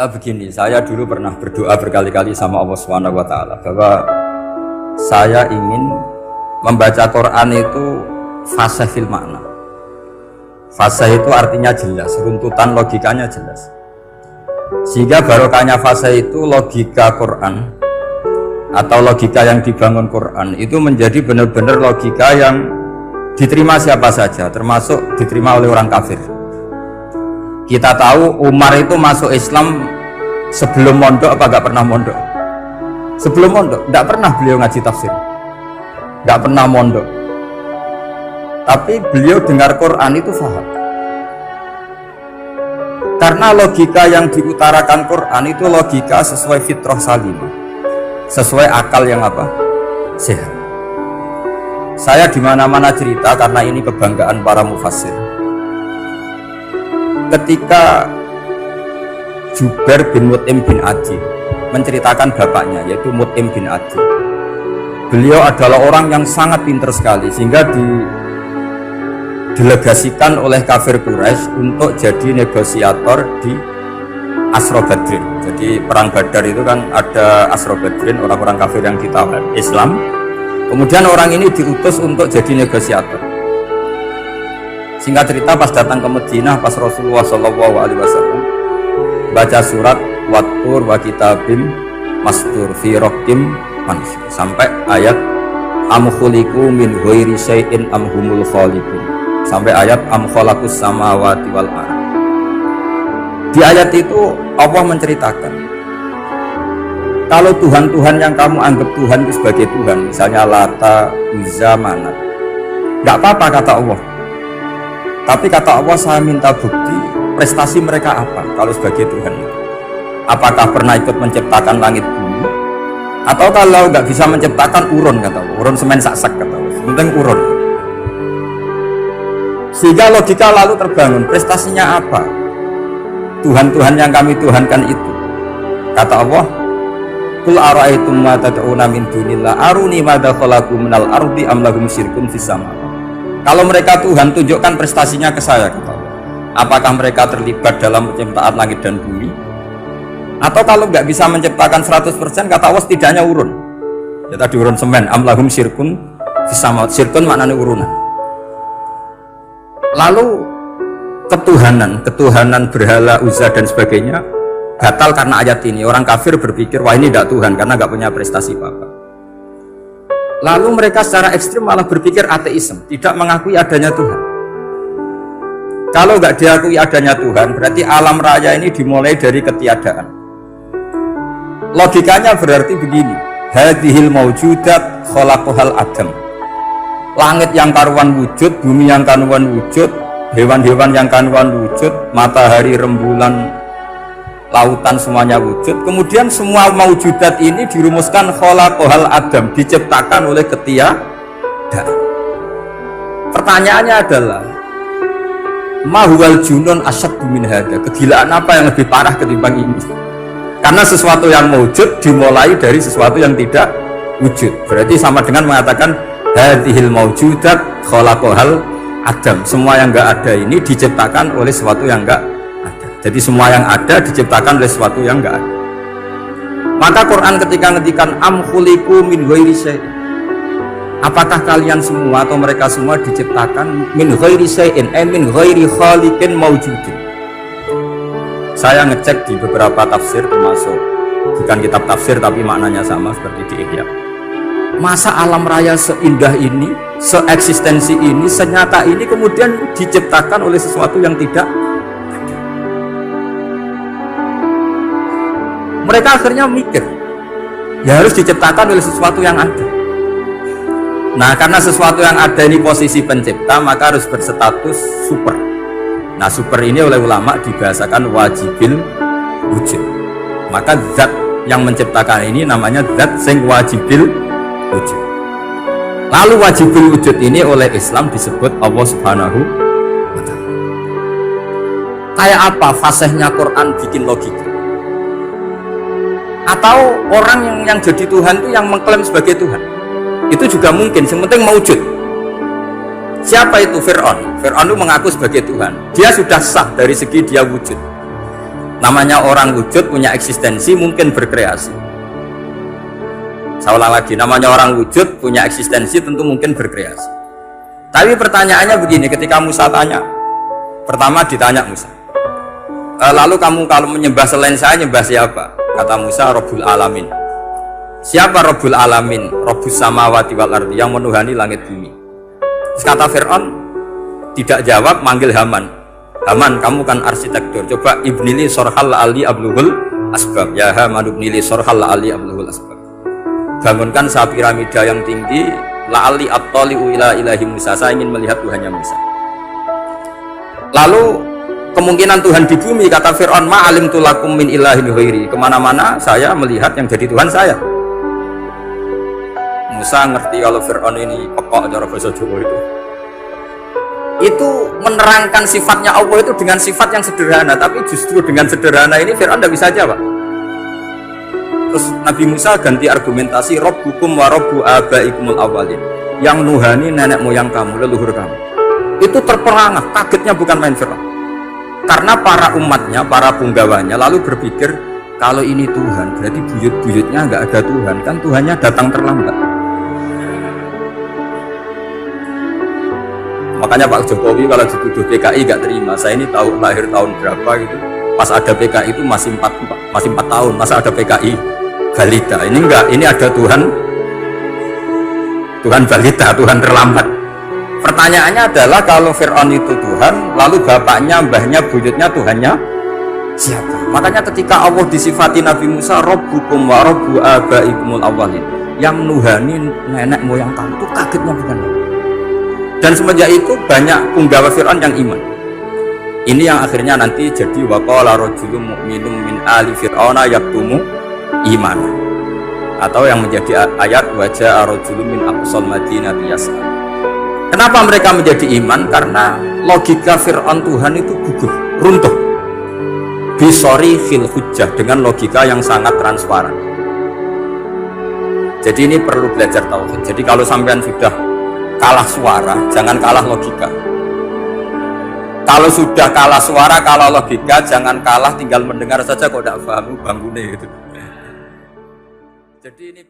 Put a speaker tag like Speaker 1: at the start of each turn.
Speaker 1: Begini, saya dulu pernah berdoa berkali-kali sama Allah Subhanahu wa taala bahwa saya ingin membaca Quran itu fasih fil makna. Fasih itu artinya jelas, runtutan logikanya jelas. Sehingga barokahnya fasih itu logika Quran atau logika yang dibangun Quran itu menjadi benar-benar logika yang diterima siapa saja, termasuk diterima oleh orang kafir. Kita tahu Umar itu masuk Islam sebelum mondok apa gak pernah mondok? Sebelum mondok, gak pernah beliau ngaji tafsir, gak pernah mondok. Tapi beliau dengar Quran itu faham. Karena logika yang diutarakan Quran itu logika sesuai fitrah salimah, sesuai akal yang apa? Sehat. Saya dimana-mana cerita karena ini kebanggaan para mufassir. Ketika Jubair bin Mut'im bin Adi menceritakan bapaknya, yaitu Mut'im bin Adi, beliau adalah orang yang sangat pintar sekali sehingga didelegasikan oleh kafir Quraisy untuk jadi negosiator di Asra Badrin. Jadi perang Badar itu kan ada Asra Badrin, orang-orang kafir yang ditawan Islam. Kemudian orang ini diutus untuk jadi negosiator. Singkat cerita, pas datang ke Madinah, pas Rasulullah SAW baca surat Wattur wa kitabim mastur fi raqim mansur sampai ayat am khuliqu min ghairi syai'in am humul khaliqun sampai ayat am khalaqus samawati wal ardh. Di ayat itu Allah menceritakan kalau Tuhan-Tuhan yang kamu anggap Tuhan itu sebagai Tuhan, misalnya Lata, Uzza, Manat, gak apa-apa kata Allah. Tapi kata Allah, saya minta bukti prestasi mereka apa kalau sebagai Tuhan itu. Apakah pernah ikut menciptakan langit bumi? Atau kalau nggak bisa menciptakan urun, kata Allah, urun semen sak-sak, kata Allah, penting urun. Sehingga logika lalu terbangun, prestasinya apa Tuhan-Tuhan yang kami tuhankan itu? Kata Allah, Qul ara'aytum ma tad'una min dunillah aruni madza khalaqu minal ardi am lahum syirkun fis sama. Kalau mereka Tuhan, tunjukkan prestasinya ke saya, kata Allah. Apakah mereka terlibat dalam penciptaan langit dan bumi? Atau kalau nggak bisa menciptakan 100%, kata Allah, setidaknya urun. Ya tadi urun semen, amlahum syirkun fisama. Syirkun maknanya urunan. Lalu ketuhanan berhala, Uzza dan sebagainya batal karena ayat ini. Orang kafir berpikir, wah ini tidak Tuhan karena nggak punya prestasi apa-apa. Lalu mereka secara ekstrim malah berpikir ateisme, tidak mengakui adanya Tuhan. Kalau nggak diakui adanya Tuhan, berarti alam raya ini dimulai dari ketiadaan. Logikanya berarti begini, hadhil maujudat khalaqahal adam. Langit yang karuan wujud, bumi yang karuan wujud, hewan-hewan yang karuan wujud, matahari, rembulan, lautan semuanya wujud. Kemudian semua maujudat ini dirumuskan khalaqahal adam, diciptakan oleh ketiadaan. Pertanyaannya adalah mahwal junun asyaddu min hada, kegilaan apa yang lebih parah ketimbang ini? Karena sesuatu yang wujud dimulai dari sesuatu yang tidak wujud. Berarti sama dengan mengatakan hadhil maujudat khalaqahal adam, semua yang enggak ada ini diciptakan oleh sesuatu yang enggak. Jadi semua yang ada diciptakan oleh sesuatu yang enggak ada. Maka Quran ketika ngetikan am khuliqu min ghairi syai'in, apakah kalian semua atau mereka semua diciptakan min ghairi syai'in, min ghairi khaliqin maujudin. Saya ngecek di beberapa tafsir, termasuk bukan kitab tafsir tapi maknanya sama seperti di Ihya. Masa alam raya seindah ini, seeksistensi ini, senyata ini kemudian diciptakan oleh sesuatu yang tidak. Mereka akhirnya mikir, ya harus diciptakan oleh sesuatu yang ada. Nah, karena sesuatu yang ada ini posisi pencipta, maka harus berstatus super. Nah, super ini oleh ulama dibahasakan wajibil wujud. Maka zat yang menciptakan ini namanya zat sing wajibil wujud. Lalu wajibil wujud ini oleh Islam disebut Allah Subhanahu wa ta'ala. Kayak apa fasihnya Quran bikin logika? Atau orang yang jadi Tuhan itu yang mengklaim sebagai Tuhan, itu juga mungkin, yang penting mewujud. Siapa itu? Fir'aun. Fir'aun itu mengaku sebagai Tuhan, dia sudah sah dari segi dia wujud. Namanya orang wujud punya eksistensi, mungkin berkreasi. Saya ulang lagi, namanya orang wujud punya eksistensi, tentu mungkin berkreasi. Tapi pertanyaannya begini, ketika Musa tanya, pertama ditanya Musa, lalu kamu kalau menyembah selain saya, nyembah siapa? Kata Musa, Rabbul Alamin. Siapa Rabbul Alamin? Rabbus samawati wal ardi, yang menuhani langit bumi. Terus kata Fir'aun, tidak jawab, manggil Haman. Haman, kamu kan arsitektur, coba ibnili sorhal ali abluhul asbab. Ya Haman ibnili sorhal ali abluhul asbab. Bangunkan sebuah piramida yang tinggi, la'ali attali'u ila ilahi Musa, saya ingin melihat Tuhannya Musa. Lalu kemungkinan Tuhan di bumi, kata Fir'aun, ma'alim tulakum min ilahi ghairi, kemana-mana saya melihat yang jadi Tuhan saya. Musa ngerti kalau Fir'aun ini pekok cara bahasa Jawa itu menerangkan sifatnya Allah itu dengan sifat yang sederhana, tapi justru dengan sederhana ini Fir'aun tidak bisa jawab. Terus Nabi Musa ganti argumentasi, Rabbukum wa Rabbu abaikumul awalin, yang nuhani nenek moyang kamu, leluhur kamu. Itu terperangah, kagetnya bukan main Fir'aun, karena para umatnya, para punggawanya lalu berpikir, kalau ini Tuhan berarti buyut-buyutnya nggak ada Tuhan, kan Tuhannya datang terlambat. Makanya Pak Jokowi kalau dituduh PKI nggak terima. Saya ini tahu lahir tahun berapa gitu, pas ada PKI itu masih 4 tahun, masa ada PKI balita? Ini enggak, ini ada Tuhan balita, Tuhan terlambat. Pertanyaannya adalah kalau Fir'aun itu Tuhan, lalu bapaknya, mbahnya, buyutnya Tuhannya siapa? Makanya ketika Allah disifati Nabi Musa, Rabbukum wa Rabbu abaikumul awalin, yang nuhani nenek moyang kamu, itu kagetnya bukan? Dan semenjak itu banyak punggawa Fir'aun yang iman. Ini yang akhirnya nanti jadi waqala rajulun mu'minun min ali fir'auna yaktumu iman, atau yang menjadi ayat wajah rajulun min aqsal madinati yas'a. Kenapa mereka menjadi iman? Karena logika Fir'aun Tuhan itu gugur, runtuh bisori fil hujjah, dengan logika yang sangat transparan. Jadi ini perlu belajar tauhid. Jadi kalau sampean sudah kalah suara, jangan kalah logika. Kalau sudah kalah suara, kalah logika, jangan kalah tinggal mendengar saja kok tidak paham bangunnya gitu. Jadi ini